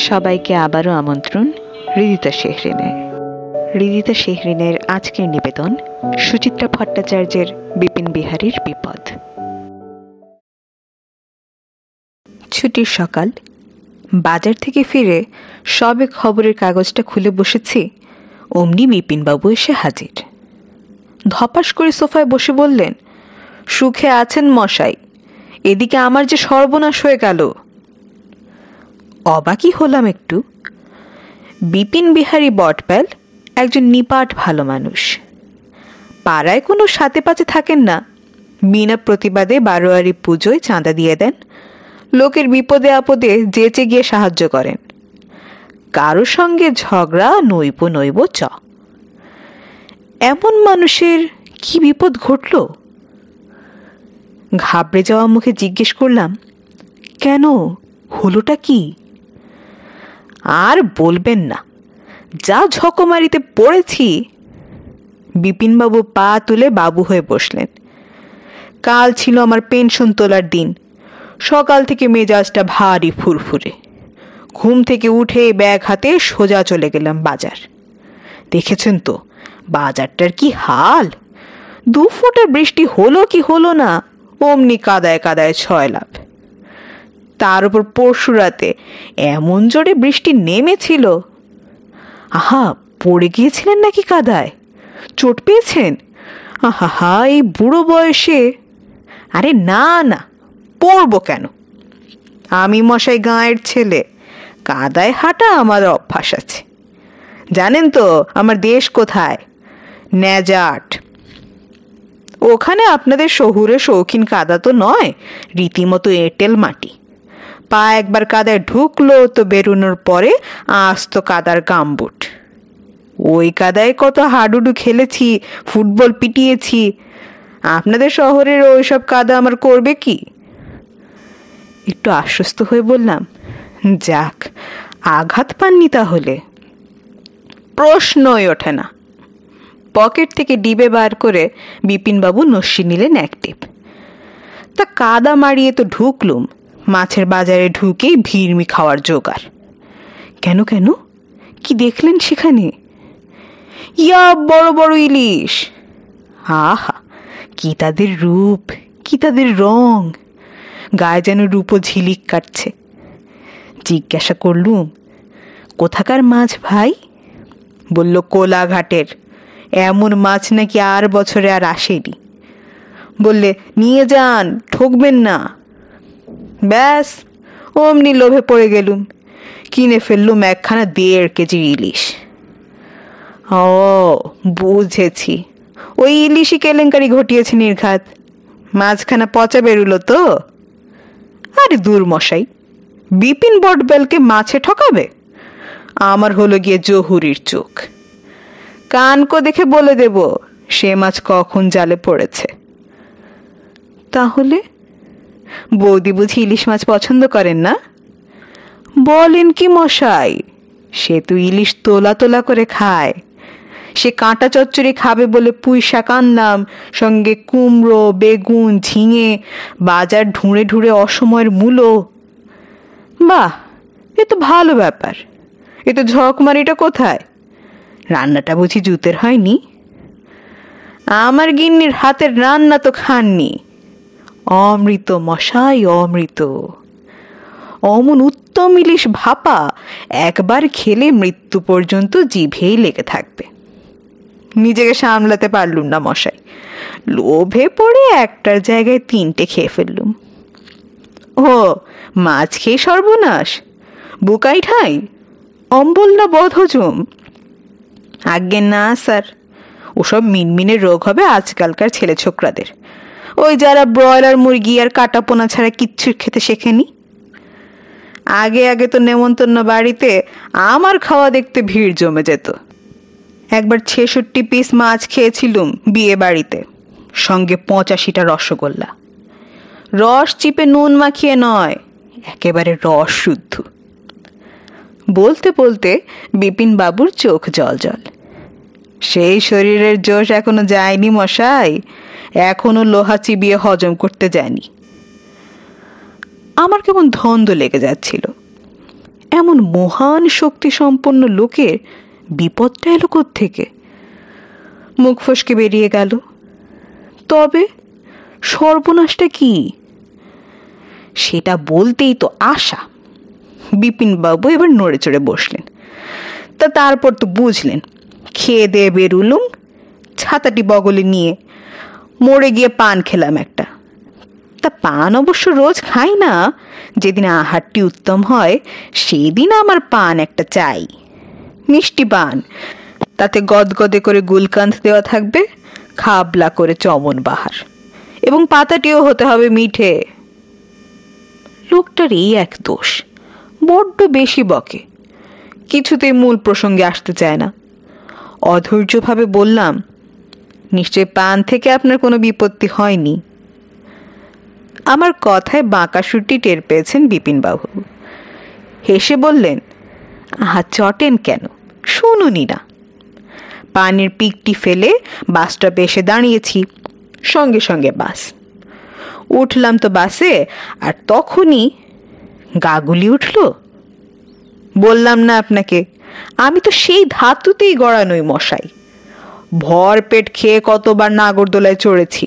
সবাইকে আবারও আমন্ত্রণ হৃদিতা শেহরিনে। হৃদিতা শেহরিনের আজকের নিবেদন সুচিত্রা ভট্টাচার্যের বিপিন বিহারীর বিপদ। ছুটির সকাল, বাজার থেকে ফিরে সবে খবরের কাগজটা খুলে বসেছি, অমনি বিপিনবাবু এসে হাজির। ধপাস করে সোফায় বসে বললেন, সুখে আছেন মশাই? এদিকে আমার যে সর্বনাশ হয়ে গেল। অবাকই হলাম একটু। বিপিন বিহারী বটপ্যাল একজন নিপাট ভালো মানুষ। পাড়ায় কোনো সাথে পাচে থাকেন না, বিনা প্রতিবাদে বারোয়ারি পুজোয় চাঁদা দিয়ে দেন, লোকের বিপদে আপদে যেচে গিয়ে সাহায্য করেন। কারো সঙ্গে ঝগড়া নইব নইব চ। এমন মানুষের কি বিপদ ঘটল? ঘাবড়ে যাওয়া মুখে জিজ্ঞেস করলাম, কেন, হলোটা কি? আর বলবেন না, যা ঝকমারিতে পড়েছি। বিপিনবাবু পা তুলে বাবু হয়ে বসলেন। কাল ছিল আমার পেনশন তোলার দিন। সকাল থেকে মেজাজটা ভারী ফুরফুরে। ঘুম থেকে উঠে ব্যাগ হাতে সোজা চলে গেলাম বাজার। দেখেছেন তো বাজারটার কি হাল। 2 ফোঁটা বৃষ্টি হলো কি হলো না, অমনি কাদায় কাদায় ছয়লাভ। তার উপর পরশু রাতে এমন জোরে বৃষ্টি নেমেছিল। আহা, পড়ে গিয়েছিলেন নাকি কাদায়? চোট পেয়েছেন? আহা, এই বুড়ো বয়সে। আরে না না, পড়বো কেন? আমি মশাই গাঁয়ের ছেলে, কাদায় হাঁটা আমার অভ্যাস আছে। জানেন তো আমার দেশ কোথায়? ন্যাজাট। ওখানে আপনাদের শহুরে শৌখিন কাদা তো নয়, রীতিমতো এঁটেল মাটি। পা একবার কাদায় ঢুকলো তো বেরোনোর পরে আস্ত কাদার গামবুট। ওই কাদায় কত হাডুডু খেলেছি, ফুটবল পিটিয়েছি। আপনাদের শহরের ওইসব কাদা আমার করবে কি? একটু আশ্বস্ত হয়ে বললাম, যাক, আঘাত পাননি তাহলে? প্রশ্নই ওঠে না। পকেট থেকে ডিবে বার করে বিপিনবাবু নস্যি নিলেন এক টিপ। তা কাদা মারিয়ে তো ঢুকলুম, মাছের বাজারে ঢুকেই ভিড়মি খাওয়ার জোগাড়। কেন কেন, কি দেখলেন সেখানে? ইয়া বড় বড় ইলিশ! আহা, কি তাদের রূপ, কি তাদের রং! গায়ে যেন রূপো ঝিলিক কাটছে। জিজ্ঞাসা করলুম, কোথাকার মাছ ভাই? বলল, কোলাঘাটের। এমন মাছ নাকি আর বছরে আর আসেনি। বললে, নিয়ে যান, ঠকবেন না। ব্যাস, অমনি লোভে পড়ে গেলুম। কিনে ফেললুম 1.5 কেজির ইলিশ। ও বুঝেছি, ওই ইলিশই কেলেঙ্কারি ঘটিয়েছে নির্ঘাত। মাঝখানা পচা বেরুলো তো। আরে দূর মশাই, বিপিন বটবেলকে মাছে ঠকাবে? আমার হলো গিয়ে জহুরির চোখ। কানকো দেখে বলে দেব সে মাছ কখন জালে পড়েছে। তাহলে বৌদি বুঝি ইলিশ মাছ পছন্দ করেন না? বলেন কি মশাই, সে তো ইলিশ তোলা তোলা করে খায়। সে কাঁটা চচ্চড়ি খাবে বলে পুঁই শাক আনলাম, সঙ্গে কুমড়ো, বেগুন, ঝিঙে, বাজার ঢুঁড়ে ঢুঁড়ে অসময়ের মূলো। বাহ, এ তো ভালো ব্যাপার। এ তো ঝকমারিটা কোথায়? রান্নাটা বুঝি জুতের হয়নি? আমার গিন্নির হাতের রান্না তো খাননি। অমৃত মশাই, অমৃত। অমন উত্তম ইলিশ ভাপা একবার খেলে মৃত্যু পর্যন্ত জিভেই লেগে থাকবে। নিজেকে সামলাতে পারলুম না মশাই, লোভে পড়ে একটার জায়গায় 3টে খেয়ে ফেললুম। ও, মাছ খেয়ে সর্বনাশ? বুকাই ঠাই, অম্বল না বদহজম? আজ্ঞে না স্যার, ওসব মিনমিনের রোগ হবে আজকালকার ছেলে ছোকরাদের, ওই যারা ব্রয়লার মুরগি আর কাটা পোনা ছাড়া কিচ্ছু খেতে শেখেনি। আগে আগে তো নেমন্তন্ন বাড়িতে আমার খাওয়া দেখতে ভিড় জমে যেত। একবার 66 পিস মাছ খেয়েছিলুম বিয়ে বাড়িতে, সঙ্গে 85টা রসগোল্লা। রস চিপে নুন মাখিয়ে নয়, একেবারে রস শুদ্ধ। বলতে বলতে বিপিন বাবুর চোখ জল জল। সেই শরীরের জোশ এখনো যায়নি মশাই, এখনো লোহা চিবিয়ে হজম করতে যায়নি। আমার কেমন ধন্দ লেগে যাচ্ছিল। এমন মহান শক্তি সম্পন্ন লোকের বিপদটা এলো কোত্থেকে? মুখ ফসকে বেরিয়ে গেল, তবে সর্বনাশটা কি? সেটা বলতেই তো আশা। বিপিনবাবু এবার নড়ে চড়ে বসলেন। তারপর তো বুঝলেন। খেয়ে দিয়ে বেরুলুম, ছাতাটি বগলে নিয়ে মোড়ে গিয়ে পান খেলাম একটা। পান অবশ্য রোজ খাই না, যেদিন আহারটি উত্তম হয় সেদিন আমার পান একটা চাই, মিষ্টি পান, তাতে গদগদে করে গুলকান্ত দেওয়া থাকবে, খাবলা করে চমন বাহার, এবং পাতাটিও হতে হবে মিঠে। লোকটার এই এক দোষ, বড্ড বেশি বকে, কিছুতেই মূল প্রসঙ্গে আসতে চায় না। অধৈর্যভাবে বললাম, নিশ্চয় পান থেকে আপনার কোনো বিপত্তি হয়নি। আমার কথায় বাঁকাসুরটি টের পেয়েছেন বিপিনবাবু। হেসে বললেন, আহা চটেন কেন, শুনুনি না। পানের পিকটি ফেলে বাস স্টপে এসে দাঁড়িয়েছি, সঙ্গে সঙ্গে বাস। উঠলাম তো বাসে, আর তখনই গা গুলি উঠল। বললাম না আপনাকে, আমি তো সেই ধাতুতেই গড়া নই মশাই। ভর পেট খেয়ে কতবার নাগরদোলায় চড়েছি,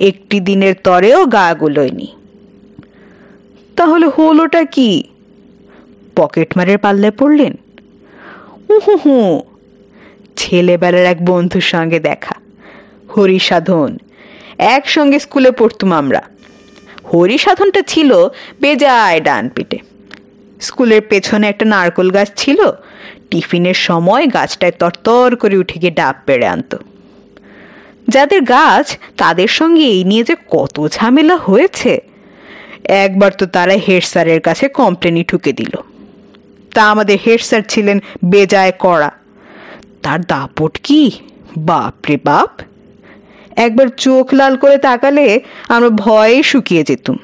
একটি দিনের তরেও গা গুলোয়নি। তাহলে হলোটা কি? পকেটমারের পাল্লায় পড়লেন? উহু, ছেলেবেলার এক বন্ধুর সঙ্গে দেখা, হরিসাধন। একসঙ্গে স্কুলে পড়তুম আমরা। হরিসাধনটা ছিল বেজায় ডান পিটে। স্কুলের পেছনে একটা নারকোল গাছ ছিল, টিফিনের সময় গাছটায় তরতর করে উঠে গিয়ে ডাব পেড়ে আনত। যাদের গাছ তাদের সঙ্গে এই নিয়ে যে কত ঝামেলা হয়েছে। একবার তো তারা হেড স্যারের কাছে কমপ্লেনই ঠুকে দিল। তা আমাদের হেড স্যার ছিলেন বেজায় কড়া। তার দাপট কি, বাপরে বাপ! একবার চোখ লাল করে তাকালে আমরা ভয়ে শুকিয়ে যেতুম।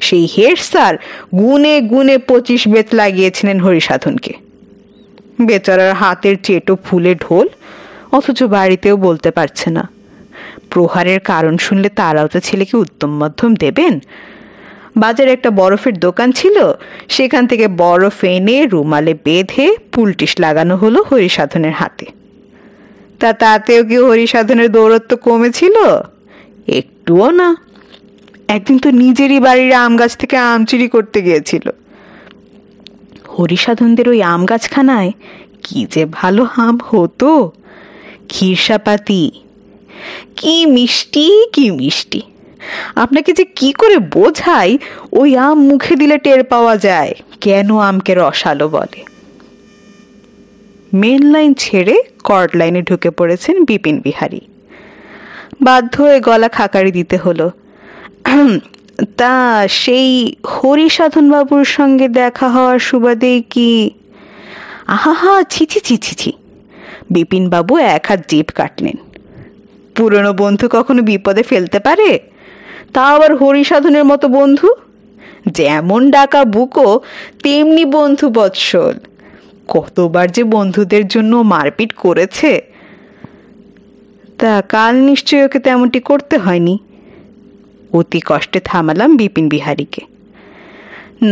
সেই হেড স্যার গুনে গুনে 25 বেত লাগিয়েছিলেন হরিসাধনকে। বেচারার হাতের চেটো ফুলে ঢোল, অথচ বাড়িতেও বলতে পারছে না। প্রহারের কারণ শুনলে তারাও তো ছেলেকে উত্তম মধ্যম দেবেন। বাজারে একটা বরফের দোকান ছিল, সেখান থেকে বরফ এনে রুমালে বেঁধে পুলটিস লাগানো হলো হরিসাধনের হাতে। তাতেও কি হরিসাধনের দৌরত্ব কমেছিল? একটুও না। একদিন তো নিজেরই বাড়ির আম গাছ থেকে আম চুরি করতে গিয়েছিল। হরিসাধনদের ওই আম গাছখানায় কি যে ভালো আম হতো, ক্ষীরসাপাতি, কি মিষ্টি কি মিষ্টি! আপনাকে যে কি করে বোঝাই, ওই আম মুখে দিলে টের পাওয়া যায় কেন আমকে রসালো বলে। মেন লাইন ছেড়ে কর্ড লাইনে ঢুকে পড়েছেন বিপিন বিহারী। বাধ্য হয়ে গলা খাকারি দিতে হলো। তা সেই হরিসাধন বাবুর সঙ্গে দেখা হওয়ার সুবাদেই কি? আহা, ছিছি ছি ছি ছি! বিপিনবাবু এক হাত জিভ কাটলেন। পুরনো বন্ধু কখনো বিপদে ফেলতে পারে? তা আবার হরিসাধনের মতো বন্ধু। যেমন ডাকা বুকো তেমনি বন্ধু বৎসল। কতবার যে বন্ধুদের জন্য মারপিট করেছে। তা কাল নিশ্চয়ই ওকে তেমনটি করতে হয়নি। অতি কষ্টে থামালাম বিপিন বিহারীকে।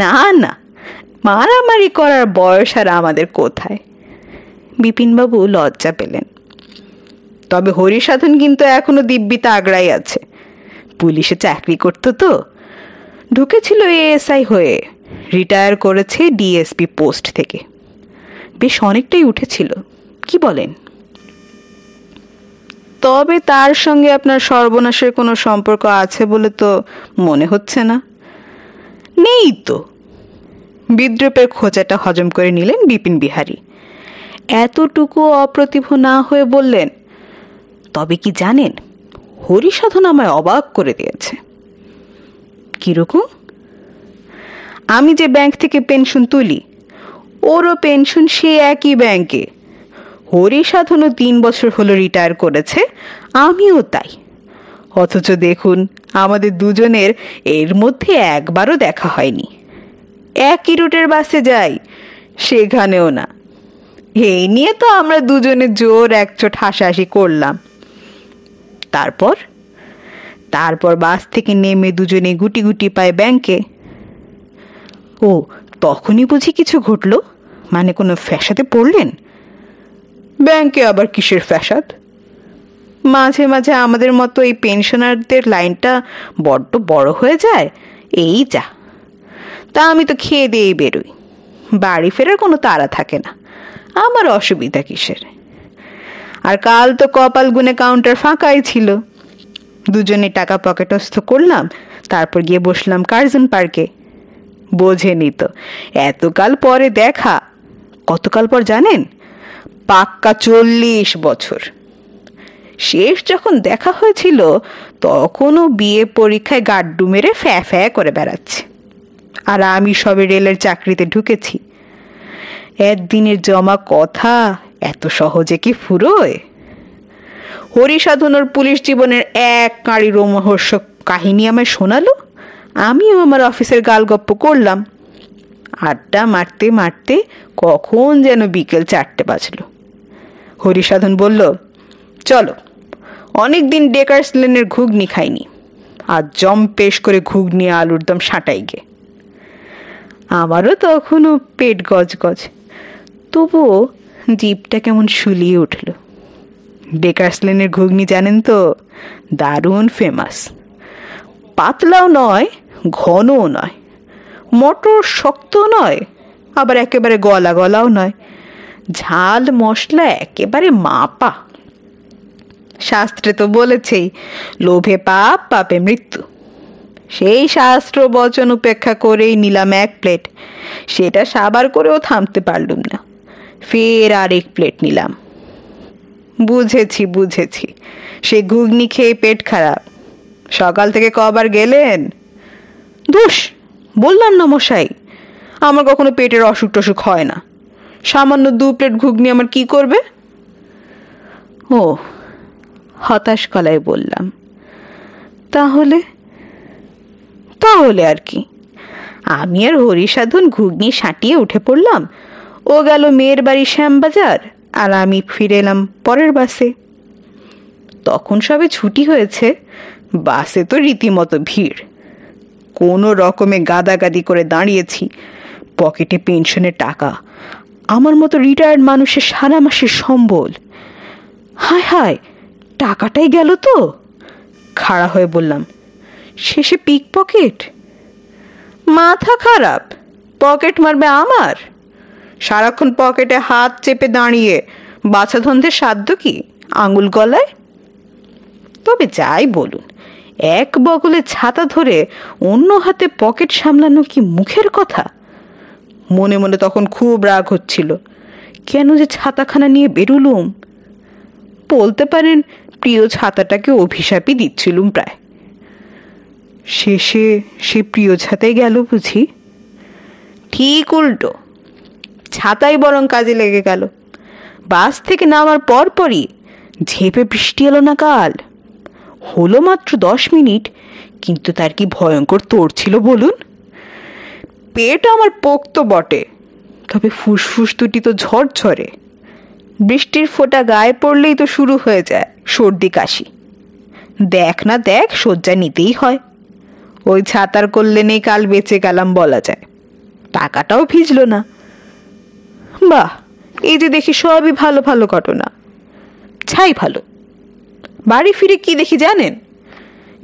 না না, মারামারি করার বয়স আর আমাদের কোথায়। বিপিনবাবু লজ্জা পেলেন। তবে হরিসাধন কিন্তু এখনো দিব্যি তাগড়াই আছে। পুলিশে চাকরি করতো তো, ঢুকেছিল এএসআই হয়ে, রিটায়ার করেছে ডিএসপি পোস্ট থেকে। বেশ অনেকটাই উঠেছিল, কি বলেন? তবে তার সঙ্গে আপনার সর্বনাশের কোনো সম্পর্ক আছে বলে তো মনে হচ্ছে না। নেই তো। বিদ্রুপের খোঁচাটা হজম করে নিলেন বিপিন বিহারী। এতটুকু অপ্রতিভ না হয়ে বললেন, তবে কি জানেন, হরিসাধন আমায় অবাক করে দিয়েছে। কিরকম? আমি যে ব্যাংক থেকে পেনশন তুলি, ওরও পেনশন সে একই ব্যাংকে। হরিসাধনও 3 বছর হলো রিটায়ার করেছে, আমিও তাই। অথচ দেখুন, আমাদের দুজনের এর মধ্যে একবারও দেখা হয়নি। একই রুটের বাসে যাই, সেখানেও না। এই নিয়ে তো আমরা দুজনে জোর একচোট হাসাহাসি করলাম। তারপর বাস থেকে নেমে দুজনে গুটি গুটি পায় ব্যাংকে। ও তখনই বুঝি কিছু ঘটলো? মানে কোনো ফ্যাসাদে পড়লেন? ব্যাংকে আবার কিসের ফ্যাসাদ? মাঝে মাঝে আমাদের মতো এই পেনশনারদের লাইনটা বড্ড বড় হয়ে যায়, এই যা। তা আমি তো খেয়ে দিয়ে বেরোই, বাড়ি ফেরার কোনো তাড়া থাকে না, আমার অসুবিধা কিসের? আর কাল তো কপাল গুনে কাউন্টার ফাঁকাই ছিল, দুজনে টাকা পকেটস্থ করলাম, তারপর গিয়ে বসলাম কার্জন পার্কে। বোঝেনি তো, এতকাল পরে দেখা। কতকাল পর জানেন? পাক্কা 40 বছর। শেষ যখন দেখা হয়েছিল তখনও বিয়ে পরীক্ষায় গাড্ডু মেরে ফ্যা ফ্যা করে বেড়াচ্ছে, আর আমি সবে রেলের চাকরিতে ঢুকেছি। একদিনের জমা কথা এত সহজে কি ফুরোয়? হরিসাধনার পুলিশ জীবনের এক কাঁড়ি রোমহর্ষক কাহিনী আমায় শোনালো, আমিও আমার অফিসের গালগপ্প করলাম। আড্ডা মারতে মারতে কখন যেন বিকেল 4টে বাজলো। হরিসাধন বলল, চলো, অনেকদিন ডেকার্স লেনের ঘুগনি খাইনি, আর জম্পেশ করে ঘুগনি আলুর দম সাঁটাই গে। আমারও তখনও পেট গজগজ, তবুও জিভটা কেমন শুলিয়ে উঠল। ডেকার্স লেনের ঘুগনি জানেন তো, দারুণ ফেমাস। পাতলাও নয়, ঘনও নয়, মটর শক্ত নয়, আবার একেবারে গলা গলাও নয়, ঝাল মশলা একেবারে মাপা। শাস্ত্রে তো বলেছেই, লোভে পাপ, পাপে মৃত্যু। সেই শাস্ত্র বচন উপেক্ষা করেই নিলাম 1 প্লেট। সেটা সাবার করেও থামতে পারলুম না, ফের আরেক প্লেট নিলাম। বুঝেছি বুঝেছি, সে ঘুগনি খেয়ে পেট খারাপ। সকাল থেকে কবার গেলেন? দোষ, বললাম না মশাই, আমার কখনো পেটের অসুখ টসুখ হয় না। সামান্য 2 প্লেট ঘুগনি আমার কি করবে? ও, হতাশ গলায় বললাম, তাহলে তাহলে আর কি? আমি আর হরিসাধন ঘুগনি সাঁটিয়ে উঠে পড়লাম। ও গেল মেয়ের বাড়ি শ্যামবাজার, আর আমি ফিরে এলাম পরের বাসে। তখন সবে ছুটি হয়েছে, বাসে তো রীতিমতো ভিড়। কোনো রকমে গাদাগাদি করে দাঁড়িয়েছি, পকেটে পেনশনের টাকা, আমার মতো রিটায়ার্ড মানুষের সারা মাসের সম্বল। হায় হায়, টাকাটাই গেল তো। খাড়া হয়ে বললাম, শেষে পিক পকেট? মাথা খারাপ, পকেট মারবে আমার? সারাক্ষণ পকেটে হাত চেপে দাঁড়িয়ে বাছাধন্দের সাধ্য কি আঙুল গলায়? তবে যাই বলুন, এক বগলে ছাতা ধরে অন্য হাতে পকেট সামলানো কি মুখের কথা? মনে মনে তখন খুব রাগ হচ্ছিল, কেন যে ছাতাখানা নিয়ে বেরুলুম। বলতে পারেন প্রিয় ছাতাটাকে অভিশাপই দিচ্ছিলুম প্রায়। শেষে সে প্রিয় ছাতাই গেল বুঝি? ঠিক উল্টো, ছাতাই বরং কাজে লেগে গেল। বাস থেকে নামার পরপরই ঝেঁপে বৃষ্টি এলো না কাল। হলো মাত্র 10 মিনিট, কিন্তু তার কি ভয়ঙ্কর তোড় ছিল বলুন। পেট আমার পোক্ত বটে, তবে ফুসফুস দুটি তো ঝরঝরে। বৃষ্টির ফোঁটা গায়ে পড়লেই তো শুরু হয়ে যায় সর্দি কাশি। দেখ না দেখ, শয্যা নিতেই হয়। ওই ছাতার কল্যাণেই কাল বেঁচে গেলাম বলা যায়। টাকাটাও ভিজল না। বাহ, এই যে দেখি সবই ভালো ভালো ঘটনা। ছাই ভালো। বাড়ি ফিরে কি দেখি জানেন?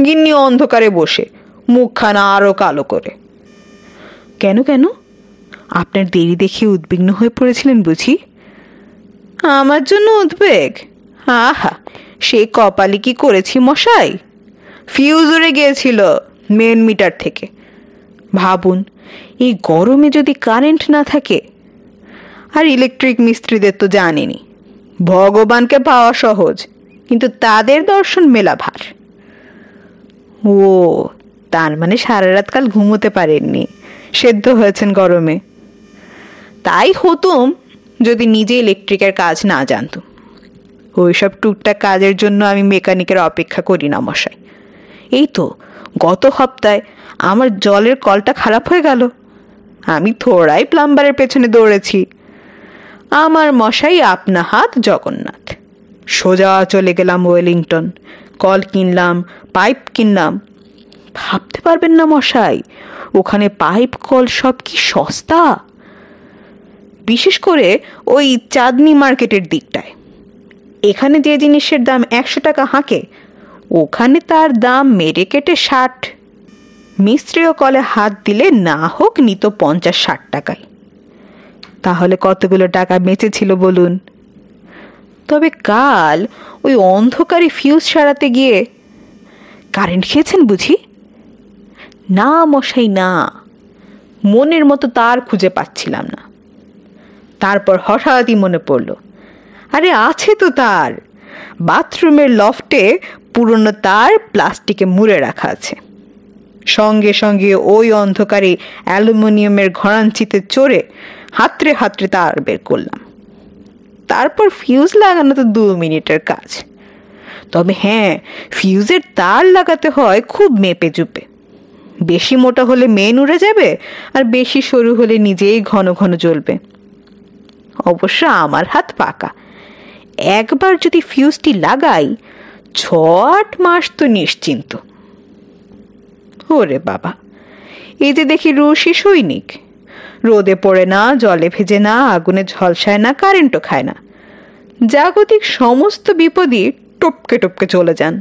গিন্নি অন্ধকারে বসে, মুখখানা আরো কালো করে। কেন কেন? আপনার দেরি দেখে উদ্বিগ্ন হয়ে পড়েছিলেন বুঝি? আমার জন্য উদ্বেগ? আহা, সেই কপালি কি করেছি মশাই! ফিউজ উড়ে গিয়েছিল মেন মিটার থেকে। ভাবুন, এই গরমে যদি কারেন্ট না থাকে। আর ইলেকট্রিক মিস্ত্রিদের তো জানেনি, ভগবানকে পাওয়া সহজ, কিন্তু তাদের দর্শন মেলা ভার। ও, তার মানে সারা রাত কাল ঘুমোতে পারেননি, সেদ্ধ হয়েছেন গরমে। তাই হতুম যদি নিজে ইলেকট্রিকের কাজ না জানতুম। ওইসব টুকটাক কাজের জন্য আমি মেকানিকের অপেক্ষা করি না মশাই। এই তো গত সপ্তাহে আমার জলের কলটা খারাপ হয়ে গেল, আমি থোড়াই প্লাম্বারের পেছনে দৌড়েছি। আমার মশাই আপনা হাত জগন্নাথ। সোজা চলে গেলাম ওয়েলিংটন, কল কিনলাম, পাইপ কিনলাম। ভাবতে পারবেন না মশাই, ওখানে পাইপ কল সব কি সস্তা, বিশেষ করে ওই চাঁদনি মার্কেটের দিকটায়। এখানে যে জিনিসের দাম 100 টাকা হাঁকে, ওখানে তার দাম মেরে কেটে 60। মিস্ত্রিও কলে হাত দিলে না হোক নিত 50-60 টাকায়। তাহলে কতগুলো টাকা বেঁচেছিল বলুন। তবে কাল ওই অন্ধকারে ফিউজ সারাতে গিয়ে কারেন্ট খেয়েছেন বুঝি? না মশাই না, মনের মতো তার খুঁজে পাচ্ছিলাম না। তারপর হঠাৎই মনে পড়ল, আরে আছে তো তার, বাথরুমের লফটে পুরনো তার প্লাস্টিকে মুড়ে রাখা আছে। সঙ্গে সঙ্গে ওই অন্ধকারে অ্যালুমিনিয়ামের ঘরাঞ্চিতে চড়ে হাতড়ে হাতড়ে তার বের করলাম। তারপর ফিউজ লাগানো তো 2 মিনিটের কাজ। তবে হ্যাঁ, ফিউজের তার লাগাতে হয় খুব মেপে চুপে। বেশি মোটা হলে মেন উড়ে যাবে, আর বেশি সরু হলে নিজেই ঘন ঘন জ্বলবে। অবশ্য আমার হাত পাকা, একবার যদি ফিউজটি লাগাই 6-8 মাস তো নিশ্চিন্ত। ওরে বাবা, এই যে দেখি রুশি সৈনিক, রোদে পড়ে না, জলে ভেজে না, আগুনে ঝলসায় না, কারেন্টও খায় না, জাগতিক সমস্ত বিপদই টপকে টপকে চলে যান।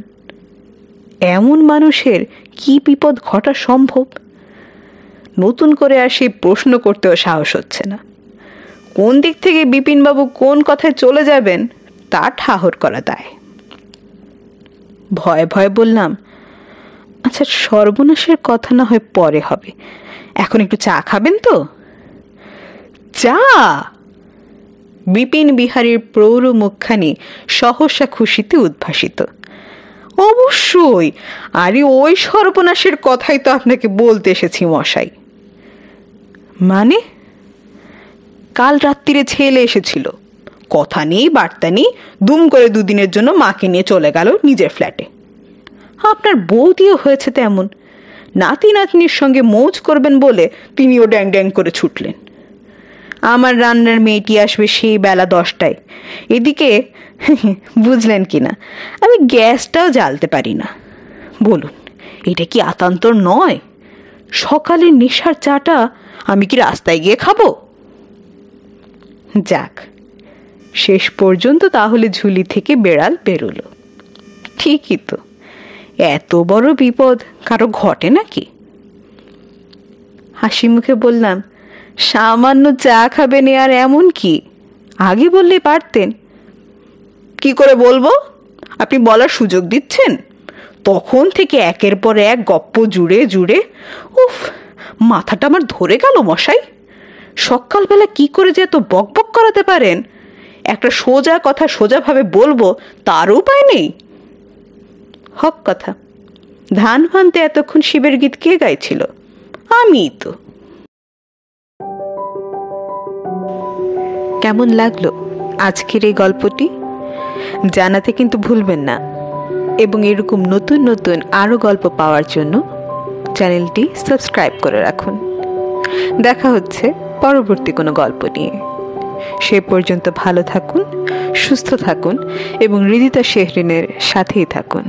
এমন মানুষের কি বিপদ ঘটা সম্ভব? নতুন করে আর সেই প্রশ্ন করতেও সাহস হচ্ছে না। কোন দিক থেকে বিপিনবাবু কোন কথায় চলে যাবেন তা ঠাহর করা দায়। ভয়ে ভয়ে বললাম, আচ্ছা সর্বনাশের কথা না হয় পরে হবে, এখন একটু চা খাবেন তো? চা? বিপিন বিহারীর প্রৌঢ় মুখখানি সহসা খুশিতে উদ্ভাসিত। অবশ্যই, আরে ওই সর্বনাশের কথাই তো আপনাকে বলতে এসেছি মশাই। মানে? কাল রাত্রিরে ছেলে এসেছিল, কথা নেই বার্তা নেই, দুম করে 2 দিনের জন্য মাকে নিয়ে চলে গেল নিজের ফ্ল্যাটে। আপনার বৌদিও হয়েছে তেমন, নাতি নাতনির সঙ্গে মৌজ করবেন বলে তিনিও ড্যাং ড্যাং করে ছুটলেন। আমার রান্নার মেয়েটি আসবে সেই বেলা 10টায়। এদিকে বুঝলেন কিনা, আমি গ্যাসটাও জ্বালতে পারি না। বলুন, এটা কি আতান্তর নয়? সকালের নেশার চাটা আমি কি রাস্তায় গিয়ে খাবো? যাক, শেষ পর্যন্ত তাহলে ঝুলি থেকে বেড়াল বেরোলো। ঠিকই তো, এত বড় বিপদ কারো ঘটে নাকি? হাসি মুখে বললাম, সামান্য চা খাবেন আর এমন কি, আগে বললে পারতেন। কি করে বলবো? আপনি বলার সুযোগ দিচ্ছেন। তখন থেকে একের পর এক গপ্প জুড়ে জুড়ে উফ, মাথাটা আমার ধরে গেল মশাই। সকালবেলা কি করে যে এত বক বক করাতে পারেন, একটা সোজা কথা সোজাভাবে বলবো তারও উপায় নেই। হক কথা, ধান ভানতে এতক্ষণ শিবের গীত কে গাইছিল? আমিই তো। কেমন লাগলো আজকের এই গল্পটি? জানাতে কিন্তু ভুলবেন না, এবং এরকম নতুন নতুন আরও গল্প পাওয়ার জন্য চ্যানেলটি সাবস্ক্রাইব করে রাখুন। দেখা হচ্ছে পরবর্তী কোনো গল্প নিয়ে। সে পর্যন্ত ভালো থাকুন, সুস্থ থাকুন এবং হৃদিতা শেহরিনের সাথেই থাকুন।